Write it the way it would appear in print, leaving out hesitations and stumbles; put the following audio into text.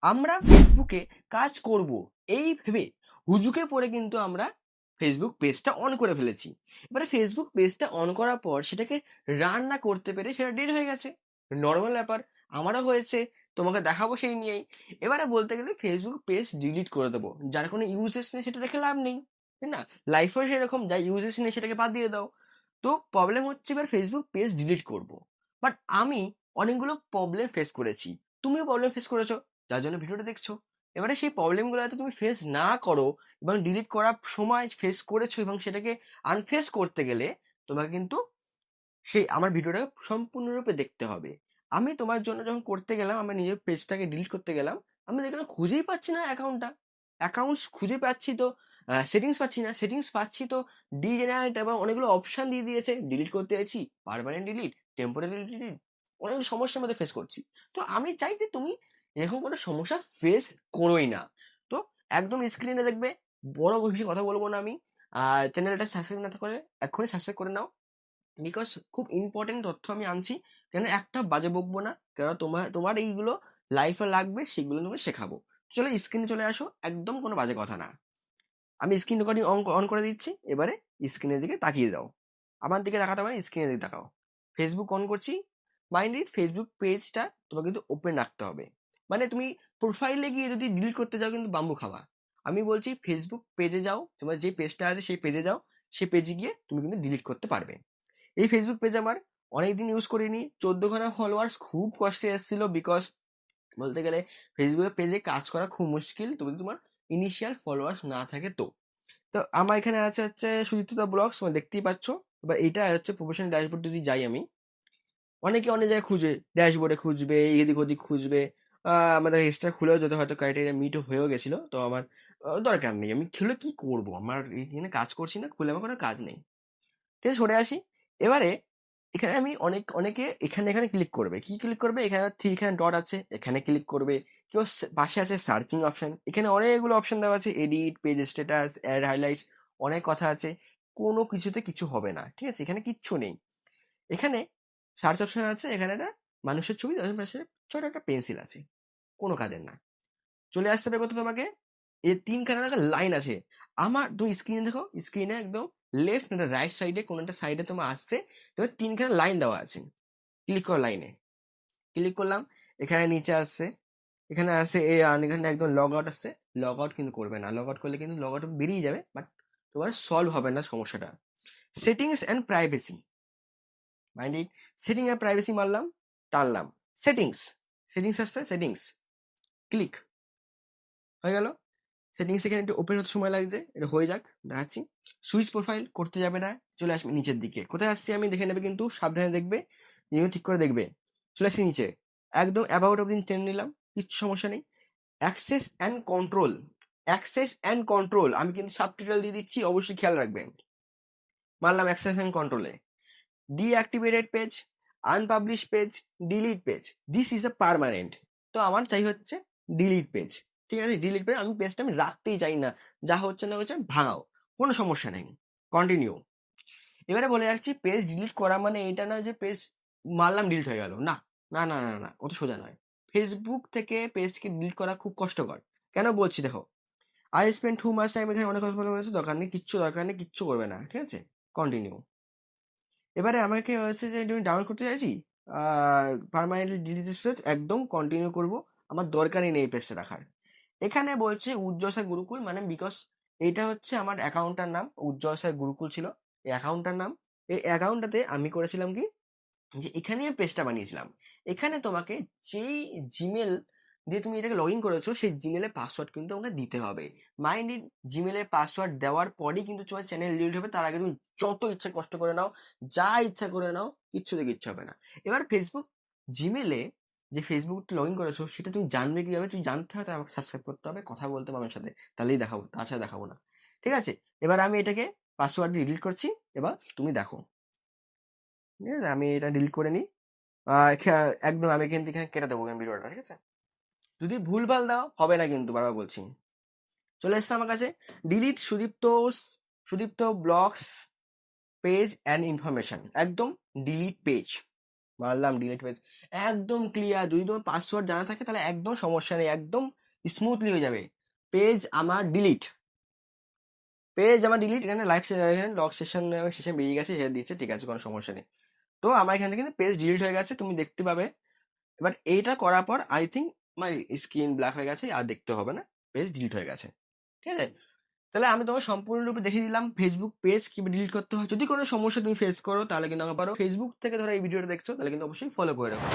আমরা ফেসবুকে কাজ করব এই ভেবে হুজুকে পড়ে কিন্তু আমরা ফেসবুক পেজটা অন করে ফেলেছি। এবারে ফেসবুক পেজটা অন করার পর সেটাকে রান না করতে পেরে সেটা ডেট হয়ে গেছে। নর্মাল ব্যাপার, আমারও হয়েছে, তোমাকে দেখাবো সেই নিয়েই। এবারে বলতে গেলে ফেসবুক পেজ ডিলিট করে দেবো, যার কোনো ইউজেস নেই সেটা দেখে লাভ নেই, তাই না? লাইফেও সেরকম, যা ইউজেস নেই সেটাকে বাদ দিয়ে দাও। তো প্রবলেম হচ্ছে এবার ফেসবুক পেজ ডিলিট করব, বাট আমি অনেকগুলো প্রবলেম ফেস করেছি, তুমিও প্রবলেম ফেস করেছো, যার জন্য ভিডিওটা দেখছো। এবারে সেই প্রবলেমগুলো যাতে তুমি ফেস না করো এবং ডিলিট করার সময় ফেস করেছো এবং সেটাকে আনফেস করতে গেলে তোমাকে কিন্তু সেই আমার ভিডিওটা সম্পূর্ণরূপে দেখতে হবে। আমি তোমার জন্য যখন করতে গেলাম, আমার নিজের পেজটাকে ডিলিট করতে গেলাম, আমি দেখলাম খুঁজেই পাচ্ছি না অ্যাকাউন্টস খুঁজে পাচ্ছি তো, সেটিংস পাচ্ছি না, সেটিংস পাচ্ছি তো ডিজেনারেট, এবং অনেকগুলো অপশন দিয়ে দিয়েছে, ডিলিট করতে চাইছি, পার্মানেন্ট ডিলিট, টেম্পোরারি ডিলিট, অনেকগুলো সমস্যার মধ্যে ফেস করছি। তো আমি চাই যে তুমি এরকম কোনো সমস্যা ফেস করোই না। তো একদম স্ক্রিনে দেখবে, বড় বেশি কথা বলবো না আমি। আর চ্যানেলটা সাবস্ক্রাইব না করে এক্ষুনি সাবস্ক্রাইব করে নাও, বিকজ খুব ইম্পর্টেন্ট তথ্য আমি আনছি। কেন একটা বাজে বকবো না, কেন তোমার তোমার এইগুলো লাইফে লাগবে, সেগুলো তুমি শেখাবো। চলো স্ক্রিনে চলে আসো, একদম কোনো বাজে কথা না। আমি স্ক্রিন রেকর্ডিং অন করে দিচ্ছি, এবারে স্ক্রিনের দিকে তাকিয়ে দাও। আমার দিকে তাকাতে পারে, স্ক্রিনের দিকে তাকাও। ফেসবুক অন করছি। মাইন্ড ইট, ফেসবুক পেজটা তোমাকে কিন্তু ওপেন রাখতে হবে। মানে তুমি প্রোফাইলে গিয়ে যদি ডিলিট করতে যাও কিন্তু বাম্বু খাওয়া। আমি বলছি ফেসবুক পেজে যাও, তোমার যে পেজটা আছে সেই পেজে যাও, সেই পেজে গিয়ে তুমি কিন্তু ডিলিট করতে পারবে। এই ফেসবুক পেজ আমার অনেকদিন ইউজ করিনি, 14খানা ফলোয়ার্স, খুব কষ্টে এসেছিল, বিকজ বলতে গেলে ফেসবুকের পেজে কাজ করা খুব মুশকিল যদি তোমার ইনিশিয়াল ফলোয়ার্স না থাকে। তো তো আমার এখানে আছে হচ্ছে সুদীপ্তদা ব্লগস, মানে দেখতেই পাচ্ছ। এবার এটা হচ্ছে প্রফেশনাল ড্যাশবোর্ড, যদি যাই আমি, অনেকে অনেক জায়গায় খুঁজবে, ড্যাশবোর্ডে খুঁজবে, এদিক ওদিক খুঁজবে। আমাদের এক্সট্রা খুলেও যদি হয়তো ক্রাইটেরিয়া মিটও হয়েও গেছিলো, তো আমার দরকার নেই, আমি খুলে কি করব, আমার এখানে কাজ করছি না, খুলে আমার কোনো কাজ নেই। ঠিক আছে, সরে আসি। এবারে এখানে আমি অনেকে এখানে এখানে ক্লিক করবে, কি ক্লিক করবে, এখানে এখানে ডট আছে, এখানে ক্লিক করবে। কেউ পাশে আছে সার্চিং অপশন, এখানে অনেকগুলো অপশন দেওয়া আছে, edit, page status, add highlight, অনেক কথা আছে। কোনো কিছুতে কিছু হবে না, ঠিক আছে, এখানে কিচ্ছু নেই। এখানে সার্চ অপশন আছে, এখানে একটা মানুষের ছবি, তার পাশে ছোট একটা পেন্সিল আছে, কোনো কাজের না। চলে আসতে হবে কোথাও তোমাকে, এই তিনখানা দেখা লাইন আছে। আমার তুমি স্ক্রিনে দেখো, স্ক্রিনে একদম লেফট না রাইট সাইডে কোনো একটা সাইডে তোমার আসছে, এবার তিনখানা লাইন দেওয়া আছে, ক্লিক করো লাইনে। ক্লিক করলাম, এখানে নিচে আসছে, এখানে আসে এখানে একদম লগ আউট আসছে। লগ আউট কিন্তু করবে না, লগ আউট করলে কিন্তু লগ আউট বেরিয়ে যাবে, বাট তোমার সলভ হবে না সমস্যাটা। Settings and privacy, mind it, setting and privacy মারলাম, টানলাম, সেটিংস, সেটিংস আসছে, সেটিংস ক্লিক হয়ে গেল। সেটিংস এখানে একটু ওপেন হতে সময় লাগছে, এটা হয়ে যাক, দেখাচ্ছি। সুইচ প্রোফাইল করতে যাবে না, চলে আসবে নিচের দিকে, কোথায় আসছি আমি দেখে নেবে, কিন্তু সাবধানে দেখবে, নিয়ে ঠিক করে দেখবে। চলে আসছি নিচে, একদম অ্যাবাউট অব্দি টেনে নিলাম, কিচ্ছু সমস্যা নেই। Access and control, access and control আমি কিন্তু সাবটাইটেল দিয়ে দিচ্ছি, অবশ্যই খেয়াল রাখবেন। মারলাম অ্যাক্সেস অ্যান্ড কন্ট্রোলে, deactivated page, unpublish page, delete page, this is a permanent. তো আমার চাই হচ্ছে ডিলিট পেজ, ঠিক আছে, ডিলিট পেজ, আমি পেজটা আমি রাখতেই চাই না, যা হচ্ছে না হচ্ছে ভাঙাও, কোনো সমস্যা নেই, কন্টিনিউ। এবারে বলে রাখছি, পেজ ডিলিট করা মানে এটা না যে পেজ মারলাম ডিলিট হয়ে গেল, না না না না না, অত সোজা নয়। ফেসবুক থেকে পেজকে ডিলিট করা খুব কষ্টকর। কেন বলছি দেখো, আই স্পেন্ড 2 মাস টাইম, এখানে অনেক কথা বলেছে, দরকার নেই, কিচ্ছু দরকার নেই, কিচ্ছু করবে না, ঠিক আছে, কন্টিনিউ। এবারে আমাকে হচ্ছে যে আমি ডাউনলোড করতে চাইছি, পার্মানেন্টলি ডিলিট পেজ, একদম কন্টিনিউ করব, আমার দরকারই নেই পেজটা রাখার। এখানে বলছে উজ্জ্বল স্যার গুরুকুল, মানে বিকজ এটা হচ্ছে আমার অ্যাকাউন্টটার নাম, উজ্জ্বল স্যার গুরুকুল ছিল এই অ্যাকাউন্টটার নাম। এই অ্যাকাউন্টটাতে আমি করেছিলাম কি, যে এখানে পেজটা বানিয়েছিলাম, এখানে তোমাকে যেই জিমেল দিয়ে তুমি এটাকে লগ ইন করেছো সেই জিমেলের পাসওয়ার্ড কিন্তু আমাকে দিতে হবে। মাইন্ড ইট, জিমেলের পাসওয়ার্ড দেওয়ার পরেই কিন্তু তোমার চ্যানেল ডিলিট হবে, তার আগে তুমি যত ইচ্ছা কষ্ট করে নাও, যা ইচ্ছা করে নাও, কিচ্ছু দেখে ইচ্ছা হবে না। এবার ফেসবুক জিমেলে যে ফেসবুক লগ ইন করেছো সেটা তুমি জানবে কিভাবে, তুমি জানতে হবে আমাকে সাবস্ক্রাইব করতে হবে, কথা বলতে হবে আমার সাথে, তাহলেই দেখাবো, তাছাড়া দেখাবো না। ঠিক আছে, এবার আমি এটাকে পাসওয়ার্ড ডিলিট করছি, এবার তুমি দেখো। ঠিক আছে, আমি এটা ডিলিট করে নিই। একদম আমি কিন্তু এখানে কেটে দেবো ভিডিওটা, ঠিক আছে, যদি ভুলভাল দাও হবে না কিন্তু, বারবার বলছি। চলে এসছে আমার কাছে, delete Sudipta blogs page and information, একদম ডিলিট পেজ মারলাম ডিলিট পেজ, একদম ক্লিয়ার। যদি তোমার পাসওয়ার্ড জানা থাকে তাহলে একদম সমস্যা নেই, একদম স্মুথলি হয়ে যাবে। পেজ আমার ডিলিট, এখানে লাইভ লগ সেশন বেরিয়ে গেছে, সেটা দিচ্ছে, ঠিক আছে, কোনো সমস্যা নেই। তো আমার এখান থেকে কিন্তু পেজ ডিলিট হয়ে গেছে, তুমি দেখতে পাবে। এবার এইটা করার পর I think my screen black হয়ে গেছে, আর দেখতে হবে না, পেজ ডিলিট হয়ে গেছে। ঠিক আছে, তাহলে আমি তোমাকে সম্পূর্ণরূপে দেখিয়ে দিলাম ফেসবুক পেজ কিভাবে ডিলিট করতে হয়। যদি কোনো সমস্যা তুমি ফেস করো তাহলে কিন্তু আমাকে পারো, ফেসবুক থেকে ধরো এই ভিডিওটা দেখছো তাহলে কিন্তু অবশ্যই ফলো করে রাখো।